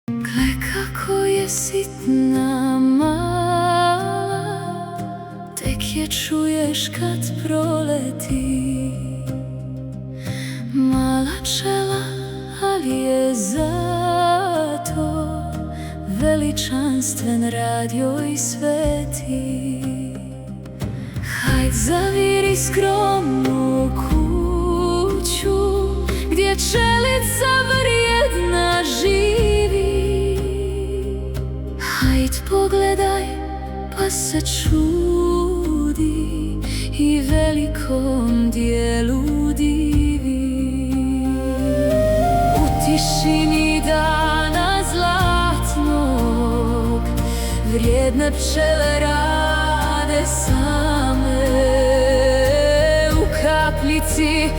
Gle kako je sitna mala, tek je čuješ kad proleti. Mala pčela, ali je zato veličanstven rad joj sveti. Hajd zaviri skromnu kuću, gdje pčelica vrijedna živi. Hajd pogledaj pa se čudi i velikom dijelu divi. U tišini dana zlatnog vrijedne pčele rade same. U kapljici